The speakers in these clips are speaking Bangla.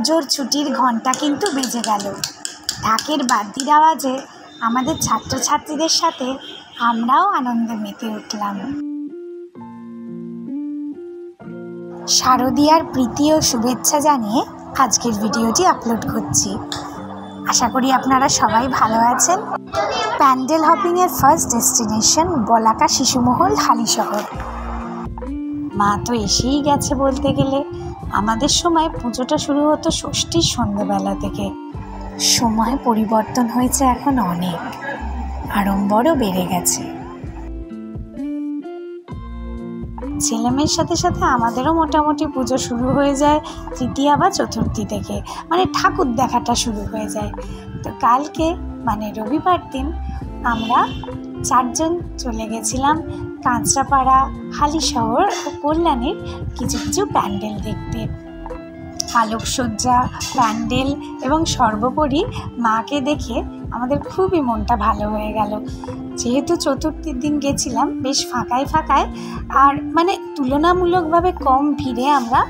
পুজোর ছুটির ঘন্টা কিন্তু বেজে গেল। ঢাকের বাদ্যির আওয়াজে আমাদের ছাত্রছাত্রীদের সাথে আমরাও আনন্দে মেতে উঠলাম। শারদীয়ার প্রীতি ও শুভেচ্ছা জানিয়ে আজকের ভিডিওটি আপলোড করছি। আশা করি আপনারা সবাই ভালো আছেন। প্যান্ডেল হপিংয়ের ফার্স্ট ডেস্টিনেশন বলাকা শিশুমহল হালিশহর। মা তো এসেই গেছে বলতে গেলে। আমাদের সময় পুজোটা শুরু হতো ষষ্ঠীর সন্ধ্যেবেলা থেকে। সময় পরিবর্তন হয়েছে এখন অনেক, আড়ম্বরও বেড়ে গেছে। ছেলেমেয়ের সাথে সাথে আমাদেরও মোটামুটি পুজো শুরু হয়ে যায় তৃতীয়া বা চতুর্থী থেকে, মানে ঠাকুর দেখাটা শুরু হয়ে যায়। তো কালকে মানে রবিবার দিন আমরা 4 জন চলে গেছিলাম কাঁচরাপাড়া, হালিশহর ও কল্যাণীর কিছু কিছু প্যান্ডেল দেখতে। আলোকসজ্জা, প্যান্ডেল এবং সর্বোপরি মাকে দেখে আমাদের খুবই মনটা ভালো হয়ে গেল। যেহেতু চতুর্থীর দিন গেছিলাম বেশ ফাঁকায় আর মানে তুলনামূলকভাবে কম ভিড়ে আমরা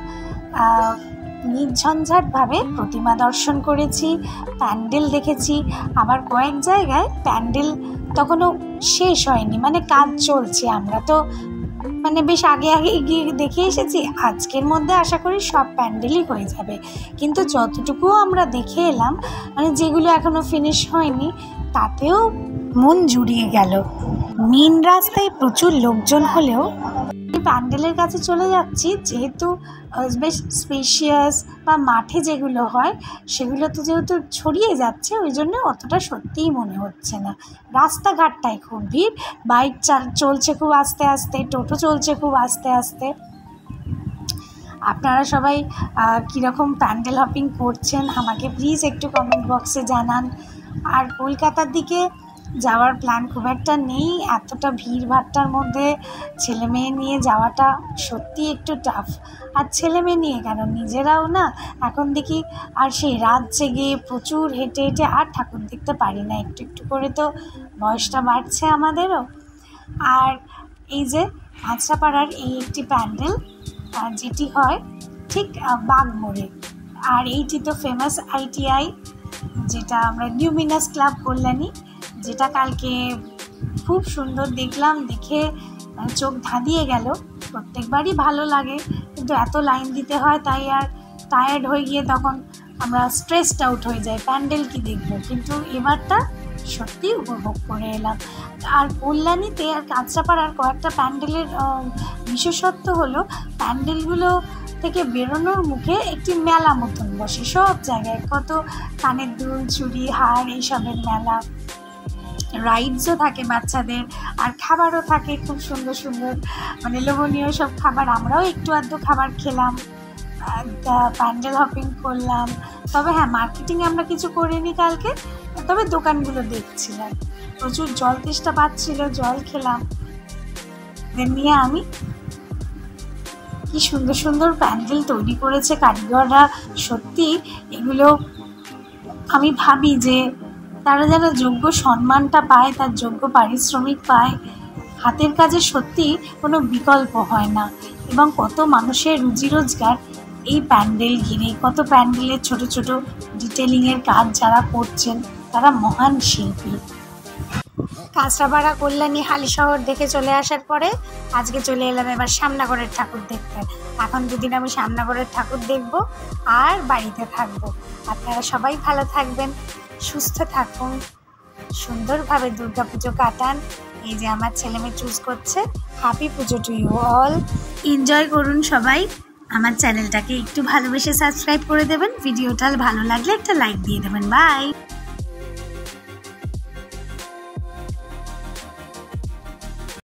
নির্ঝঞ্ঝাটভাবে প্রতিমা দর্শন করেছি, প্যান্ডেল দেখেছি। আবার কয়েক জায়গায় প্যান্ডেল তখনও শেষ হয়নি, মানে কাজ চলছে। আমরা তো মানে বেশ আগে গিয়ে দেখে এসেছি। আজকের মধ্যে আশা করি সব প্যান্ডেলই হয়ে যাবে, কিন্তু যতটুকু আমরা দেখে এলাম, মানে যেগুলো এখনও ফিনিশ হয়নি, তাতেও মন জুড়িয়ে গেল। মেন রাস্তায় প্রচুর লোকজন হলেও প্যান্ডেলের কাছে চলে যাচ্ছি, যেহেতু বেশ স্পেশিয়াস বা মাঠে যেগুলো হয় সেগুলো তো যেহেতু ছড়িয়ে যাচ্ছে, ওই জন্য অতটা সত্যিই মনে হচ্ছে না। রাস্তাঘাটটায় খুব ভিড়, বাইক চলছে খুব আস্তে আস্তে, টোটো চলছে খুব আস্তে আস্তে। আপনারা সবাই কীরকম প্যান্ডেল হপিং করছেন আমাকে প্লিজ একটু কমেন্ট বক্সে জানান। আর কলকাতার দিকে যাওয়ার প্ল্যান খুব একটা নেই। এতটা ভিড়ভাট্টার মধ্যে ছেলে মেয়ে নিয়ে যাওয়াটা সত্যি একটু টাফ। আর ছেলে মেয়ে নিয়ে কেন, নিজেরাও না এখন দেখি আর সেই রাত জেগে প্রচুর হেঁটে আর ঠাকুর দেখতে পারি না। একটু একটু করে তো বয়সটা বাড়ছে আমাদেরও। আর এই যে কাঁচরাপাড়ার এই একটি প্যান্ডেল যেটি হয় ঠিক বাগমোড়ে, আর এইটি তো ফেমাস ITI, যেটা আমরা নিউমিনাস ক্লাব কল্যাণী, যেটা কালকে খুব সুন্দর দেখলাম। দেখে চোখ ধাঁধিয়ে গেল। প্রত্যেকবারই ভালো লাগে, কিন্তু এত লাইন দিতে হয়, তাই আর টায়ার্ড হয়ে গিয়ে তখন আমরা স্ট্রেসড আউট হয়ে যাই, প্যান্ডেল কি দেখব। কিন্তু এবারটা সত্যি উপভোগ করে এলাম। আর কল্যাণীতে আর কাঁচরাপাড়ার কয়েকটা প্যান্ডেলের বিশেষত্ব হলো প্যান্ডেলগুলো থেকে বেরোনোর মুখে একটি মেলা মতন বসে সব জায়গায়। কত কানের দুল, চুড়ি, হার এইসবের মেলা। রাইডসও থাকে বাচ্চাদের, আর খাবারও থাকে খুব সুন্দর সুন্দর, মানে লোভনীয় সব খাবার। আমরাও একটু আধটু খাবার খেলাম, প্যান্ডেল হপিং করলাম। তবে হ্যাঁ, মার্কেটিং আমরা কিছু করিনি কালকে, তবে দোকানগুলো দেখছিলাম। প্রচুর জল তেষ্টা পাচ্ছিল, জল খেলাম। নিয়ে আমি কি সুন্দর সুন্দর প্যান্ডেল তৈরি করেছে কারিগররা। সত্যি এগুলো আমি ভাবি যে তারা যেন যোগ্য সম্মানটা পায়, তার যোগ্য পারিশ্রমিক পায়। হাতের কাজে সত্যি কোনো বিকল্প হয় না। এবং কত মানুষের রুজি রোজগার এই প্যান্ডেল ঘিরে। কত প্যান্ডেলের ছোট ছোট ডিটেলিংয়ের কাজ যারা করছেন তারা মহান শিল্পী। কাঁচরাপাড়া, কল্যাণী, হালিশহর দেখে চলে আসার পরে আজকে চলে এলাম এবার শ্যামনগরের ঠাকুর দেখতে। এখন দুদিন আমি শ্যামনগরের ঠাকুর দেখব আর বাড়িতে থাকবো। আপনারা সবাই ভালো থাকবেন, সুস্থ থাকুন, সুন্দরভাবে দুর্গাপুজো কাটান। এই যে আমার ছেলে মেয়ে চুজ করছে। Happy Puja to you all. Enjoy করুন সবাই। আমার চ্যানেলটাকে একটু ভালোবেসে সাবস্ক্রাইব করে দেবেন। ভিডিওটা ভালো লাগলে একটা লাইক দিয়ে দেবেন। বাই।